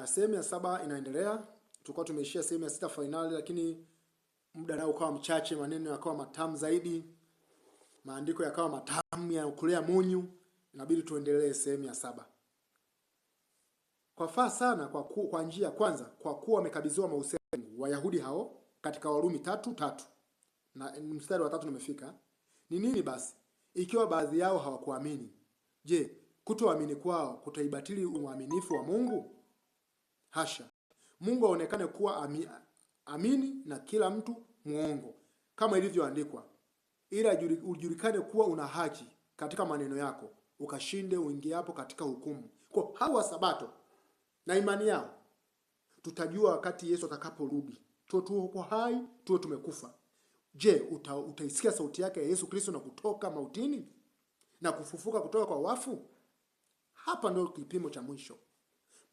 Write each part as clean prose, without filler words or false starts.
Sehemu ya 7 inaendelea. Tulikuwa tumeishia sehemu ya 6 finali, lakini muda nao ukawa mchache, maneno yakawa matamu zaidi, maandiko yakawa matamu ya kulea munyu, inabidi tuendelee sehemu ya 7. Kwa faa sana kwa njia kwanza, kwa kuwa wamekabidhiwa mahusiano Wayahudi hao katika Warumi 3:3. Na mstari wa 3 nimefika. Ni nini basi? Ikiwa baadhi yao hawakuamini, je, kutoamini kwao kutaibatili uaminifu wa Mungu? Hasha. Mungu aonekane kuwa amini na kila mtu muongo, kama ilivyoandikwa, ila ujulikane kuwa una haki katika maneno yako, ukashinde uingiapo katika hukumu. Kwa hawa Sabato na imani yao tutajua wakati Yesu atakaporudi. Tuko hai, tuwe tumekufa. Je, utaisikia sauti yake ya Yesu Kristo na kutoka mautini na kufufuka kutoka kwa wafu? Hapa ndio kipimo cha mwisho.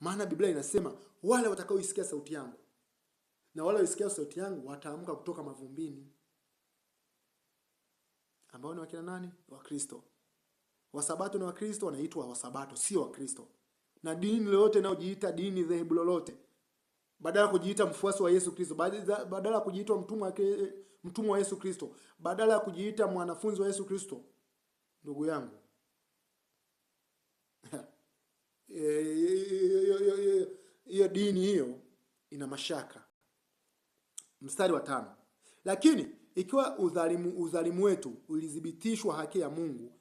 Maana Biblia inasema wale watakaoisikia sauti yangu na wale waisikia sauti yangu wataamka kutoka mavumbini. Ambao ni wakina nani? Wakristo. Wasabato ni Wakristo, wanaitwa Wasabato, sio Wakristo. Na dini lolote inayojiita dini, dhehebu lolote, badala ya kujiita mfuasi wa Yesu Kristo, badala ya kujiita mtumwa wa Yesu Kristo, badala ya kujiita mwanafunzi wa Yesu Kristo, ndugu yangu, hiyo dini hiyo ina mashaka. Mstari wa 5. Lakini ikiwa udhalimu wetu ulithibitishwa haki ya Mungu,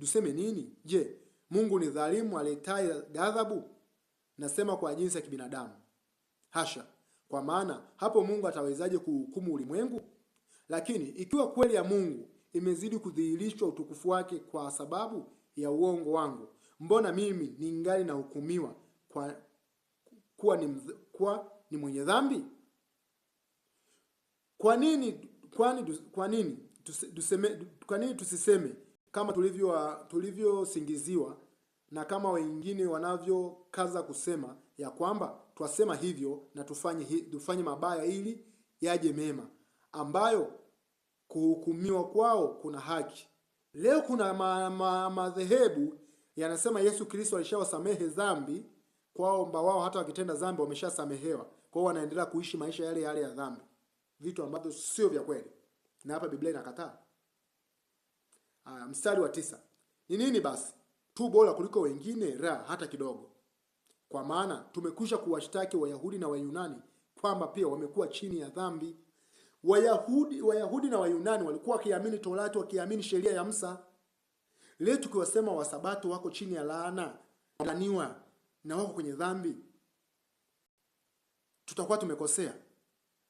tuseme nini? Je, Mungu ni dhalimu aletaye ghadhabu? Nasema kwa jinsi ya kibinadamu. Hasha, kwa maana hapo Mungu atawezaje kuhukumu ulimwengu? Lakini ikiwa kweli ya Mungu imezidi kudhihirishwa utukufu wake kwa sababu ya uongo wangu, mbona mimi ningali na hukumiwa kuwa ni mwenye dhambi? Kwa nini tusiseme kama tulivyosingiziwa na kama wengine wanavyokaza kusema ya kwamba twasema hivyo na tufanye mabaya ili yaje mema, ambayo kuhukumiwa kwao kuna haki. Leo kuna madhehebu yanasema Yesu Kristo alishawasamehe dhambi kwao, wao hata wakitenda dhambi wameshasamehewa. Kwa hiyo wanaendelea kuishi maisha yale yale ya dhambi, vitu ambavyo sio vya kweli, na hapa Biblia inakataa. Mstari wa 9. Ni nini basi? Tu bora kuliko wengine? Hata kidogo. Kwa maana tumekwisha kuwashtaki Wayahudi na Wayunani kwamba pia wamekuwa chini ya dhambi. Wayahudi na Wayunani walikuwa wakiamini Torati, wakiamini sheria ya Musa. Leo tukiwasema Wasabato wako chini ya laana, walaaniwa na wako kwenye dhambi, tutakuwa tumekosea?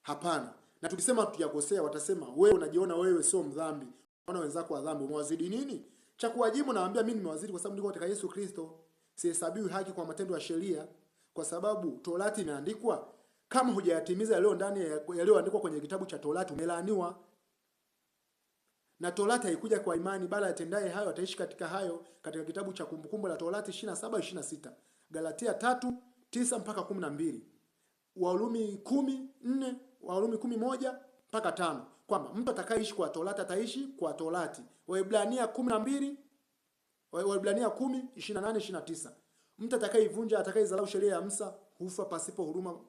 Hapana. Na tukisema tujakosea, watasema wewe unajiona wewe sio mdhambi, unaona wenzako wa dhambi, umewazidi nini? Cha kuwajibu nawaambia mimi nimewazidi kwa sababu niko katika Yesu Kristo. Sihesabiwi haki kwa matendo ya sheria, kwa sababu Torati imeandikwa, kama hujayatimiza yaliyo ndani yaliyoandikwa kwenye kitabu cha Torati umelaaniwa. Na Torati haikuja kwa imani, bali atendaye hayo ataishi katika hayo, katika kitabu cha Kumbukumbu la Torati 27:26, Galatia 3:9 mpaka 12, Warumi 10:4, Warumi 11:5, kwamba mtu atakayeishi kwa Torati ataishi kwa Torati. Waebrania 12, Waebrania 10:28-29, mtu atakayeivunja, atakayedharau sheria ya Musa hufa pasipo huruma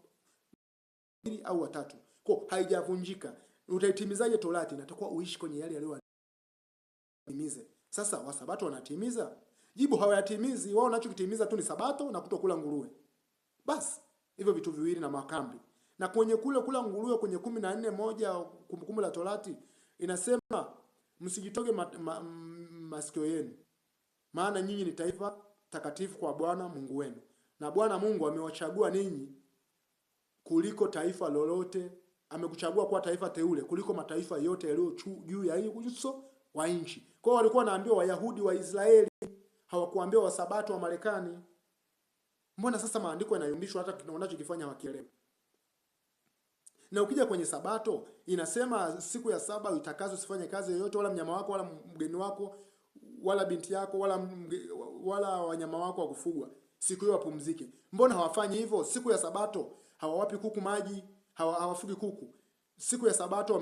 au watatu. Kwa haijavunjika. Utaitimizaje Torati? Natakuwa uishi kwenye yale yaliyotimize. Sasa Wasabato wanatimiza? Jibu, hawayatimizi. Wao wanachokitimiza tu ni Sabato na kutokula nguruwe. Basi hivyo vitu viwili na makambi. Na kwenye kula nguruwe kwenye 14:1 Kumbukumbu la Torati inasema msijitoge masikio yenu, maana nyinyi ni taifa takatifu kwa Bwana Mungu wenu, na Bwana Mungu amewachagua ninyi kuliko taifa lolote. Amekuchagua kuwa taifa teule kuliko mataifa yote yaliyo juu ya uso wa nchi. Kwa hiyo walikuwa wanaambiwa Wayahudi wa Israeli, hawakuambiwa Wasabato wa Marekani. Mbona sasa maandiko yanayumbishwa hata wanachokifanya wakielewa? Na ukija kwenye Sabato inasema siku ya 7 uitakaze, usifanye kazi yoyote, wala mnyama wako wala mgeni wako wala binti yako wala wanyama wako wa kufugwa. Siku hiyo wapumzike. Mbona hawafanyi hivyo? Siku ya Sabato hawawapi kuku maji, hawafugi kuku. Siku ya Sabato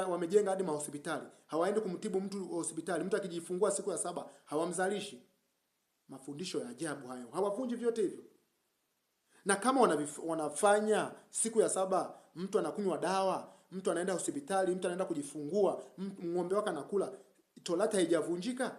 wamejenga hadi mahospitali. Hawaendi kumtibu mtu hospitali. Mtu akijifungua siku ya 7 hawamzalishi. Mafundisho ya ajabu hayo. Hawavunji vyote hivyo. Na kama wanafanya siku ya saba, mtu anakunywa dawa, mtu anaenda hospitali, mtu anaenda kujifungua, ng'ombe wake anakula, Torati haijavunjika?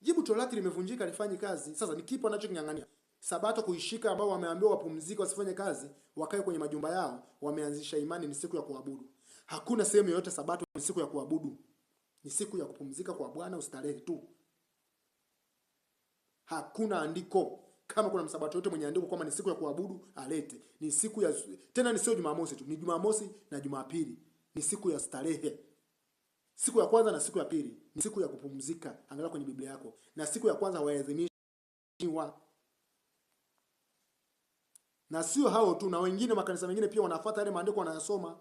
Jibu, Torati limevunjika, lifanyi kazi. Sasa ni kipi wanachokingangania? Sabato kuishika, ambao wameambiwa wapumzike, wasifanye kazi, wakae kwenye majumba yao, wameanzisha imani ni siku ya kuabudu. Hakuna sehemu yoyote sabato ni siku ya kuabudu. Ni siku ya kupumzika kwa Bwana, ustarehe tu. Hakuna andiko. Kama kuna msabato yote mwenye andiko kwamba ni siku ya kuabudu, alete. Ni siku ya, tena ni sio Jumamosi tu, ni Jumamosi na Jumapili. Ni siku ya starehe. Siku ya kwanza na siku ya pili ni siku ya kupumzika. Angalia kwenye Biblia yako. Na siku ya kwanza waadhimishwa. Na sio hao tu, na wengine makanisa mengine pia wanafuata yale maandiko wanayosoma.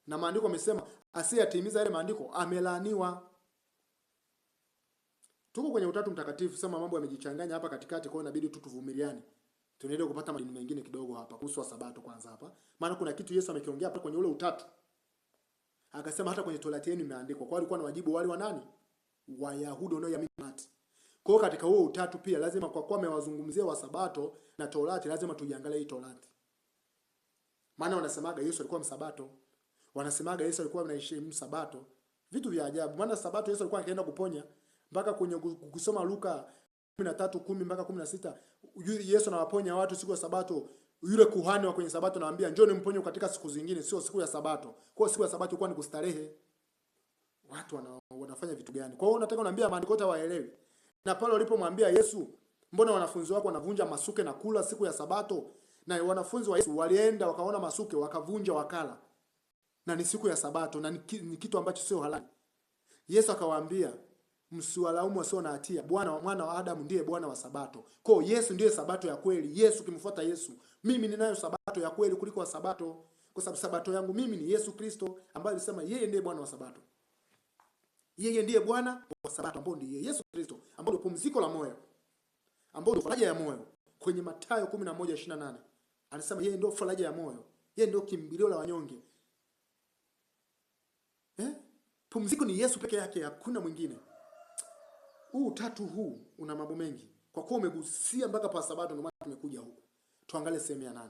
Na maandiko yamesema asiyatimiza yale maandiko amelaaniwa. Tuko kwenye Utatu Mtakatifu, sema mambo yamejichanganya hapa katikati, kwa hiyo inabidi tu tuvumiliane. Tunaendelea kupata madini mengine kidogo hapa kuhusu Sabato kwanza hapa. Maana kuna kitu Yesu amekiongea hapa kwenye ule utatu. Akasema hata kwenye Torati yenu imeandikwa. Kwa alikuwa na wajibu wale wa nani? Wayahudi wanaoamini Torati. Kwa hiyo katika huo utatu pia lazima, kwa kuwa amewazungumzia wa Sabato na Torati, lazima tuiangalie hii Torati. Maana wanasemaga Yesu alikuwa msabato. Wanasemaga Yesu alikuwa anaheshimu Sabato. Vitu vya ajabu. Maana Sabato Yesu alikuwa akaenda kuponya, mpaka kwenye kusoma Luka 13:10 mpaka 16, Yesu anawaponya watu siku ya Sabato. Yule kuhani wa kwenye Sabato anawaambia njoo nimponye katika siku zingine, sio siku ya Sabato. Kwa siku ya Sabato ilikuwa ni kustarehe. Watu wanafanya vitu gani? Kwa hiyo unataka unaambia maandiko yote waelewe. Na pale walipomwambia Yesu, mbona wanafunzi wako wanavunja masuke na kula siku ya Sabato? Na wanafunzi wa Yesu walienda wakaona masuke, wakavunja wakala. Na ni siku ya Sabato, na ni kitu ambacho sio halali. Yesu akawaambia, msiwalaumu wasio na hatia. Mwana wa Adamu ndiye Bwana wa Sabato. Kwa Yesu ndiye Sabato ya kweli. Yesu, kimfuata Yesu, mimi ninayo Sabato ya kweli kuliko wa Sabato, kwa sababu Sabato yangu mimi ni Yesu Kristo, ambaye alisema yeye ndiye Bwana wa Sabato. Yeye ndiye Bwana wa Sabato, ambaye ndiye Yesu Kristo, ambaye ndio pumziko la moyo, ambaye ndio faraja ya moyo. Kwenye Mathayo 11:28 anasema yeye ndio faraja ya moyo, yeye ndio kimbilio la wanyonge. Pumziko ni Yesu peke yake, hakuna mwingine. Huu utatu huu una mambo mengi. Kwa kuwa umegusia mpaka pa Sabato, ndio maana tumekuja huku. Tuangalie sehemu ya 8.